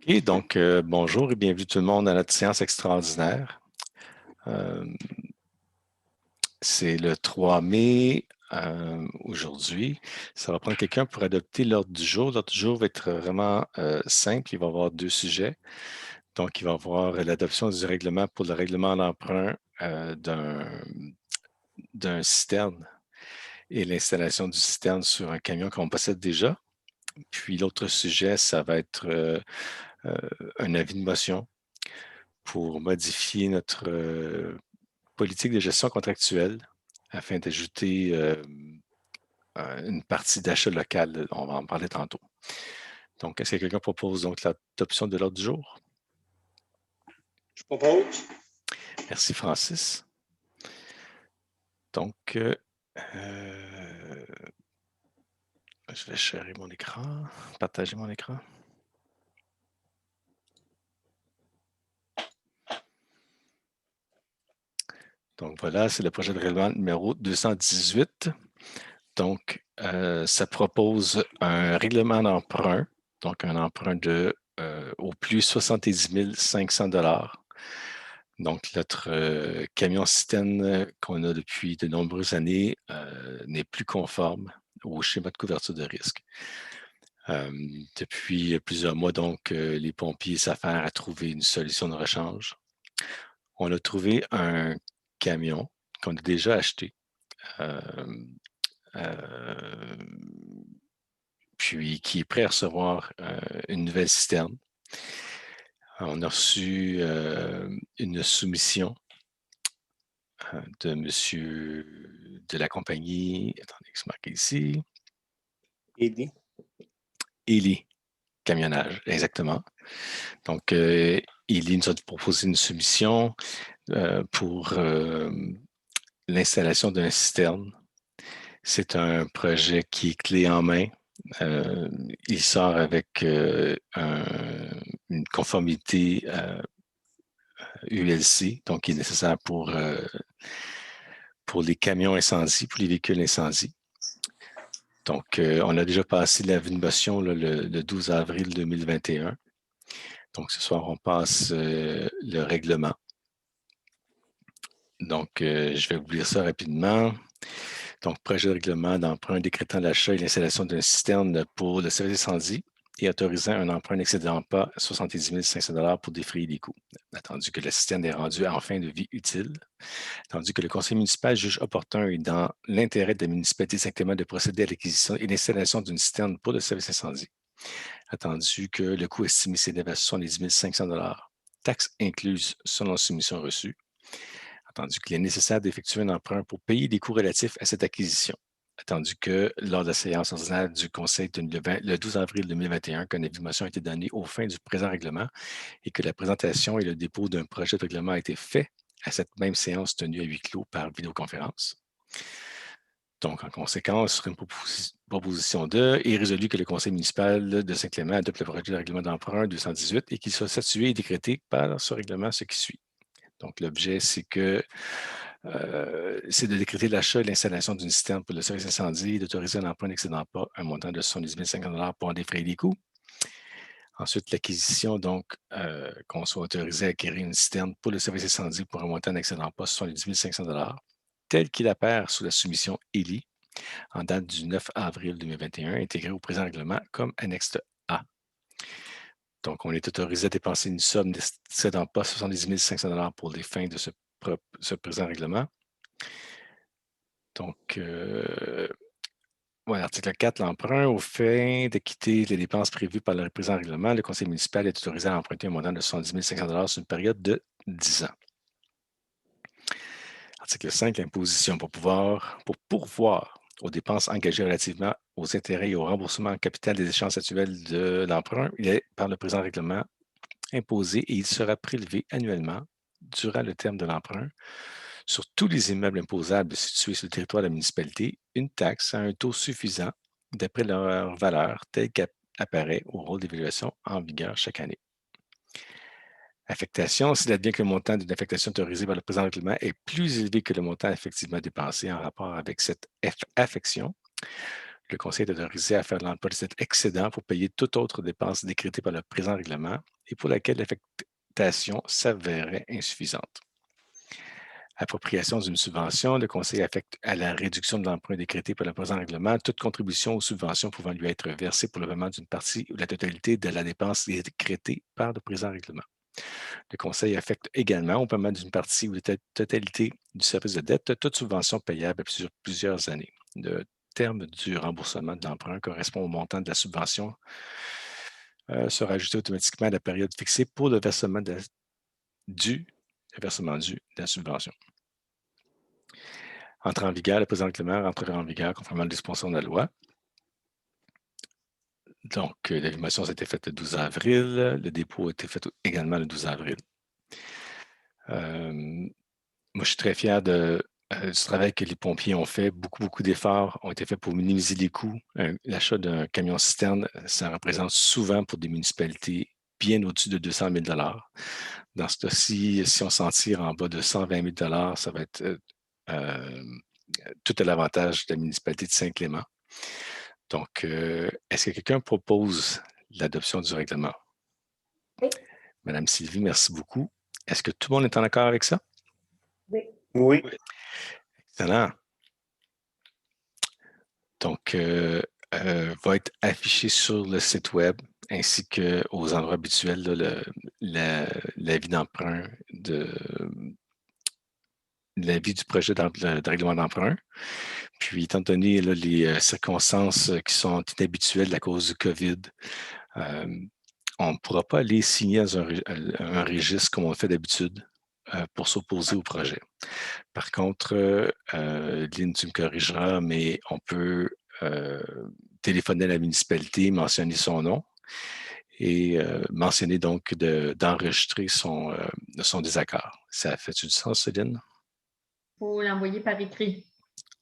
OK, donc bonjour et bienvenue tout le monde à notre séance extraordinaire. Euh, c'est le 3 mai aujourd'hui. Ça va prendre quelqu'un pour adopter l'ordre du jour. L'ordre du jour va être vraiment simple. Il va y avoir deux sujets. Donc, il va y avoir l'adoption du règlement pour le règlement d'emprunt d'un citerne et l'installation du citerne sur un camion qu'on possède déjà. Puis l'autre sujet, ça va être euh, un avis de motion pour modifier notre politique de gestion contractuelle afin d'ajouter une partie d'achat local. On va en parler tantôt. Donc, est-ce que quelqu'un propose donc l'adoption de l'ordre du jour? Je propose. Merci, Francis. Donc, je vais sharer mon écran, partager mon écran. Donc, voilà, c'est le projet de règlement numéro 218. Donc, ça propose un règlement d'emprunt, donc un emprunt de au plus 70 500 $. Donc, notre camion-citerne qu'on a depuis de nombreuses années n'est plus conforme au schéma de couverture de risque. Depuis plusieurs mois, donc, les pompiers s'affairent à trouver une solution de rechange. On a trouvé un camion qu'on a déjà acheté. Euh, euh, puis qui est prêt à recevoir une nouvelle citerne. On a reçu une soumission de monsieur de la compagnie, attendez, c'est marqué ici, Aider. Ely Camionnage, exactement. Donc, Ely nous a proposé une soumission pour l'installation d'un citerne. C'est un projet qui est clé en main. Il sort avec une conformité ULC, donc qui est nécessaire pour les camions incendies, pour les véhicules incendies. Donc, on a déjà passé l'avis de motion le 12 avril 2021. Donc, ce soir, on passe le règlement. Donc, je vais vous lire ça rapidement. Donc, projet de règlement d'emprunt décrétant l'achat et l'installation d'une citerne pour le service incendie et autorisant un emprunt n'excédant pas 70 500 $ pour défrayer les coûts, attendu que la citerne est rendue en fin de vie utile, tandis que le conseil municipal juge opportun et dans l'intérêt de la municipalité directement de procéder à l'acquisition et l'installation d'une citerne pour le service incendie, attendu que le coût estimé s'élève à 70 500 $, taxes incluses selon la soumission reçue, attendu qu'il est nécessaire d'effectuer un emprunt pour payer les coûts relatifs à cette acquisition, attendu que lors de la séance ordinaire du Conseil tenue le 12 avril 2021, qu'une invitation a été donnée aux fins du présent règlement et que la présentation et le dépôt d'un projet de règlement a été fait à cette même séance tenue à huis clos par vidéoconférence. Donc, en conséquence, sur une proposition de est résolu que le Conseil municipal de Saint-Clément adopte le projet de règlement d'emprunt 218 et qu'il soit statué et décrété par ce règlement ce qui suit. Donc, l'objet, c'est de décréter l'achat et l'installation d'une citerne pour le service incendie et d'autoriser un emprunt n'excédant pas un montant de 70 500 $ pour en défrayer les coûts. Ensuite, l'acquisition, donc, qu'on soit autorisé à acquérir une citerne pour le service incendie pour un montant n'excédant pas 70 500 $, tel qu'il apparaît sous la soumission ELI en date du 9 avril 2021, intégré au présent règlement comme annexe A. Donc, on est autorisé à dépenser une somme n'excédant pas 70 500 $ pour les fins de ce présent règlement. Donc, voilà, article 4, l'emprunt aux fins d'acquitter les dépenses prévues par le présent règlement, le conseil municipal est autorisé à emprunter un montant de 70 500 $ sur une période de 10 ans. Article 5, l'imposition pour pourvoir aux dépenses engagées relativement aux intérêts et au remboursement en capital des échéances actuelles de l'emprunt, il est par le présent règlement imposé et il sera prélevé annuellement durant le terme de l'emprunt sur tous les immeubles imposables situés sur le territoire de la municipalité une taxe à un taux suffisant d'après leur valeur telle qu'apparaît au rôle d'évaluation en vigueur chaque année. Affectation, s'il advient que le montant d'une affectation autorisée par le présent règlement est plus élevé que le montant effectivement dépensé en rapport avec cette affection, le Conseil est autorisé à faire l'emploi de cet excédent pour payer toute autre dépense décrétée par le présent règlement et pour laquelle l'affectation s'avérait insuffisante. Appropriation d'une subvention, le Conseil affecte à la réduction de l'emprunt décrété par le présent règlement toute contribution ou subvention pouvant lui être versée pour le paiement d'une partie ou de la totalité de la dépense décrétée par le présent règlement. Le Conseil affecte également au paiement d'une partie ou de la totalité du service de dette toute subvention payable sur plusieurs années. Le terme du remboursement de l'emprunt correspond au montant de la subvention sera ajouté automatiquement à la période fixée pour le versement dû de la subvention. Entrée en vigueur, le présent règlement rentrera en vigueur conformément à la disposition de la loi. Donc, la motion a été faite le 12 avril. Le dépôt a été fait également le 12 avril. Moi, je suis très fier du travail que les pompiers ont fait. Beaucoup d'efforts ont été faits pour minimiser les coûts. L'achat d'un camion-citerne, ça représente souvent pour des municipalités bien au-dessus de 200 000 $. Dans ce cas-ci, si on s'en tire en bas de 120 000 $, ça va être tout à l'avantage de la municipalité de Saint-Clément. Donc, est-ce que quelqu'un propose l'adoption du règlement? Oui. Madame Sylvie, merci beaucoup. Est-ce que tout le monde est en accord avec ça? Oui. Oui. Excellent. Donc, va être affiché sur le site Web ainsi qu'aux endroits habituels l'avis d'emprunt l'avis du projet de règlement d'emprunt. Puis, étant donné là, les circonstances qui sont inhabituelles à cause du COVID, on ne pourra pas aller signer dans un registre comme on le fait d'habitude pour s'opposer au projet. Par contre, Lynn, tu me corrigeras, mais on peut téléphoner à la municipalité, mentionner son nom et mentionner donc d'enregistrer son désaccord. Ça fait-tu du sens, Céline? Il faut l'envoyer par écrit.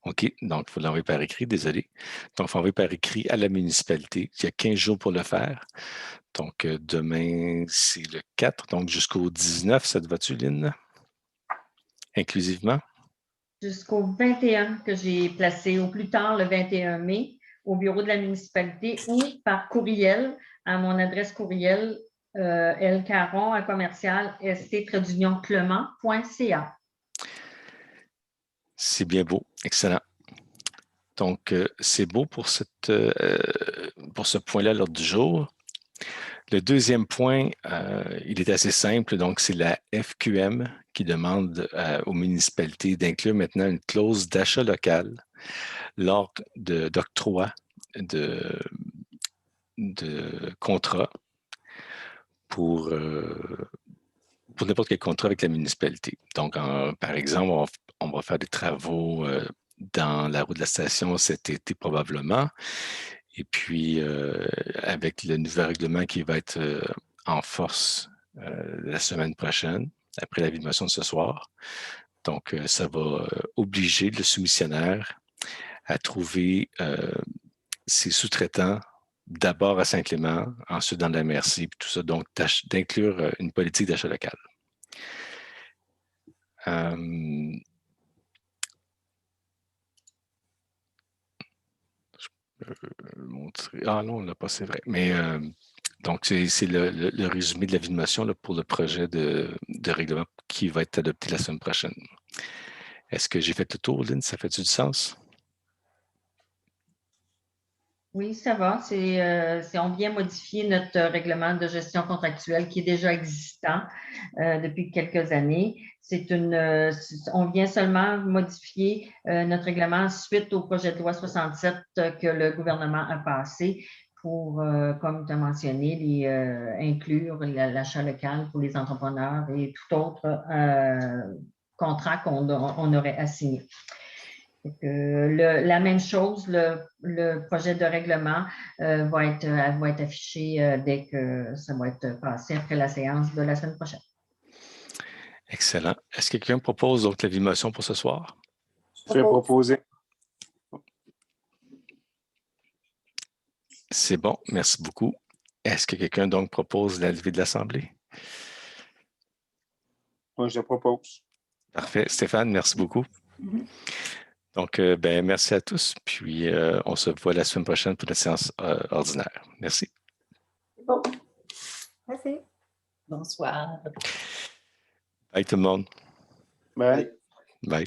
OK, donc il faut l'envoyer par écrit, désolé. Donc, il faut envoyer par écrit à la municipalité. Il y a 15 jours pour le faire. Donc, demain, c'est le 4, donc jusqu'au 19, ça te va-tu, Lynn? Inclusivement? Jusqu'au 21 que j'ai placé au plus tard le 21 mai au bureau de la municipalité ou par courriel à mon adresse courriel lcaron@st-clement.ca. C'est bien beau, excellent. Donc, c'est beau pour ce point-là à l'ordre du jour. Le deuxième point, il est assez simple, donc c'est la FQM qui demande aux municipalités d'inclure maintenant une clause d'achat local lors d'octroi de contrats pour n'importe quel contrat avec la municipalité. Donc, par exemple, on va faire des travaux dans la route de la station cet été probablement. Et puis, avec le nouveau règlement qui va être en force la semaine prochaine, après la motion de ce soir. Donc, ça va obliger le soumissionnaire à trouver ses sous-traitants d'abord à Saint-Clément, ensuite dans la MRC, puis tout ça, donc d'inclure une politique d'achat local. Ah non, on ne l'a pas, c'est vrai. Mais donc, c'est le résumé de la motion pour le projet de règlement qui va être adopté la semaine prochaine. Est-ce que j'ai fait le tour, Lynn? Ça fait-tu du sens? Oui, ça va. On vient modifier notre règlement de gestion contractuelle qui est déjà existant depuis quelques années. On vient seulement modifier notre règlement suite au projet de loi 67 que le gouvernement a passé pour, comme tu as mentionné, inclure l'achat local pour les entrepreneurs et tout autre contrat qu'on aurait assigné. La même chose, le projet de règlement va être affiché dès que ça va être passé après la séance de la semaine prochaine. Excellent. Est-ce que quelqu'un propose donc la motion pour ce soir? Je vais proposer. C'est bon, merci beaucoup. Est-ce que quelqu'un donc propose la levée de l'Assemblée? Moi, je propose. Parfait. Stéphane, merci beaucoup. Donc, merci à tous. Puis, on se voit la semaine prochaine pour la séance ordinaire. Merci. Bon. Merci. Bonsoir. Bye tout le monde. Bye. Bye.